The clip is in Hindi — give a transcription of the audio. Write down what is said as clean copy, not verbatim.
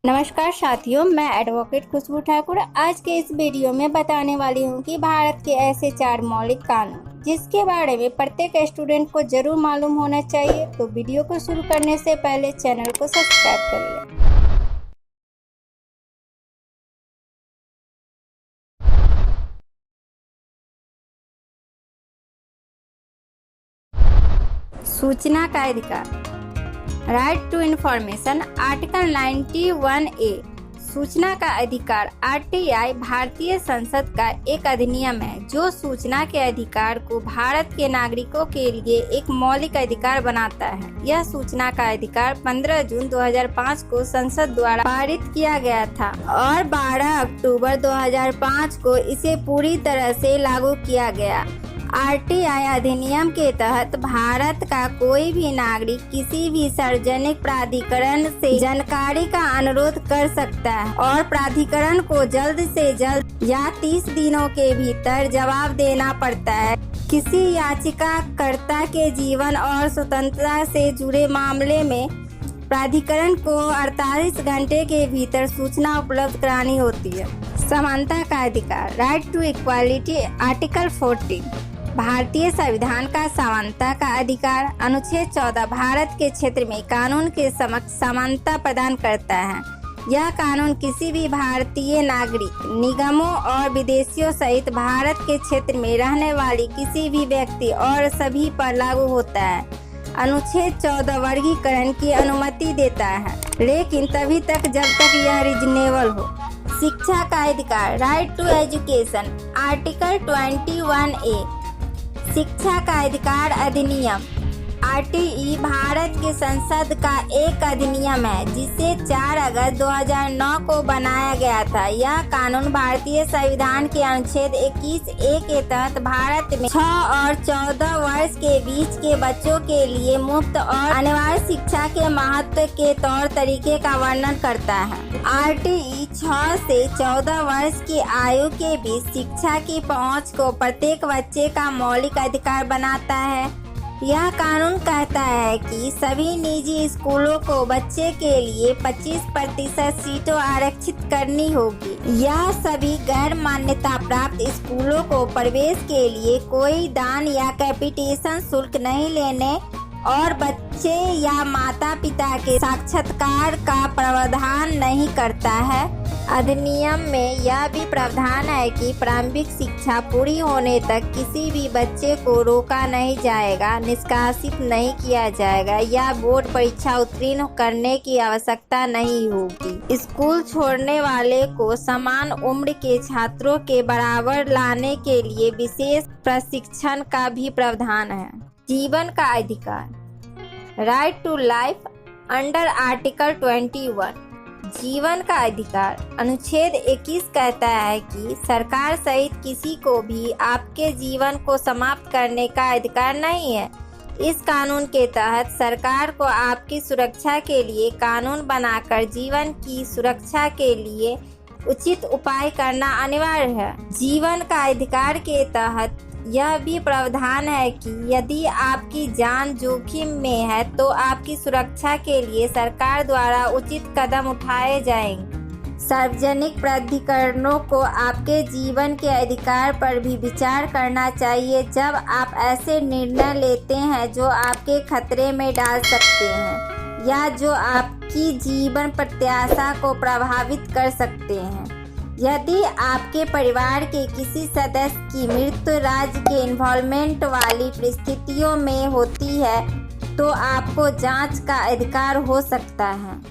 नमस्कार साथियों, मैं एडवोकेट खुशबू ठाकुर आज के इस वीडियो में बताने वाली हूं कि भारत के ऐसे 4 मौलिक कानून जिसके बारे में प्रत्येक स्टूडेंट को जरूर मालूम होना चाहिए। तो वीडियो को शुरू करने से पहले चैनल को सब्सक्राइब कर लें। सूचना का अधिकार, right to information, article 91A। सूचना का अधिकार आरटीआई भारतीय संसद का एक अधिनियम है जो सूचना के अधिकार को भारत के नागरिकों के लिए एक मौलिक अधिकार बनाता है। यह सूचना का अधिकार 15 जून 2005 को संसद द्वारा पारित किया गया था और 12 अक्टूबर 2005 को इसे पूरी तरह से लागू किया गया। आरटीआई अधिनियम के तहत भारत का कोई भी नागरिक किसी भी सार्वजनिक प्राधिकरण से जानकारी का अनुरोध कर सकता है और प्राधिकरण को जल्द से जल्द या 30 दिनों के भीतर जवाब देना पड़ता है। किसी याचिकाकर्ता के जीवन और स्वतंत्रता से जुड़े मामले में प्राधिकरण को 48 घंटे के भीतर सूचना उपलब्ध करानी होती है। समानता का अधिकार, राइट टू इक्वालिटी, आर्टिकल 14। भारतीय संविधान का समानता का अधिकार अनुच्छेद 14 भारत के क्षेत्र में कानून के समक्ष समानता प्रदान करता है। यह कानून किसी भी भारतीय नागरिक, निगमों और विदेशियों सहित भारत के क्षेत्र में रहने वाली किसी भी व्यक्ति और सभी पर लागू होता है। अनुच्छेद 14 वर्गीकरण की अनुमति देता है, लेकिन तभी तक जब तक यह रीजनेबल हो। शिक्षा का अधिकार, right to education, article 21A। शिक्षा का अधिकार अधिनियम आरटीई भारत के संसद का एक अधिनियम है जिसे 4 अगस्त 2009 को बनाया गया था। यह कानून भारतीय संविधान के अनुच्छेद 21A के तहत भारत में 6 और 14 वर्ष के बीच के बच्चों के लिए मुफ्त और अनिवार्य शिक्षा के महत्व के तौर तरीके का वर्णन करता है। आरटीई 6 से 14 वर्ष की आयु के बीच शिक्षा की पहुंच को प्रत्येक बच्चे का मौलिक अधिकार बनाता है। यह कानून कहता है कि सभी निजी स्कूलों को बच्चे के लिए 25% सीटों आरक्षित करनी होगी। यह सभी गैर मान्यता प्राप्त स्कूलों को प्रवेश के लिए कोई दान या कैपिटेशन शुल्क नहीं लेने और बच्चे या माता पिता के साक्षात्कार का प्रावधान नहीं करता है। अधिनियम में यह भी प्रावधान है कि प्रारंभिक शिक्षा पूरी होने तक किसी भी बच्चे को रोका नहीं जाएगा, निष्कासित नहीं किया जाएगा या बोर्ड परीक्षा उत्तीर्ण करने की आवश्यकता नहीं होगी। स्कूल छोड़ने वाले को समान उम्र के छात्रों के बराबर लाने के लिए विशेष प्रशिक्षण का भी प्रावधान है। जीवन का अधिकार, right to life, under article 21। जीवन का अधिकार अनुच्छेद 21 कहता है कि सरकार सहित किसी को भी आपके जीवन को समाप्त करने का अधिकार नहीं है। इस कानून के तहत सरकार को आपकी सुरक्षा के लिए कानून बनाकर जीवन की सुरक्षा के लिए उचित उपाय करना अनिवार्य है। जीवन का अधिकार के तहत यह भी प्रावधान है कि यदि आपकी जान जोखिम में है तो आपकी सुरक्षा के लिए सरकार द्वारा उचित कदम उठाए जाएंगे। सार्वजनिक प्राधिकरणों को आपके जीवन के अधिकार पर भी विचार करना चाहिए जब आप ऐसे निर्णय लेते हैं जो आपके खतरे में डाल सकते हैं या जो आपकी जीवन प्रत्याशा को प्रभावित कर सकते हैं। यदि आपके परिवार के किसी सदस्य की मृत्यु राज्य के इन्वॉल्वमेंट वाली परिस्थितियों में होती है तो आपको जांच का अधिकार हो सकता है।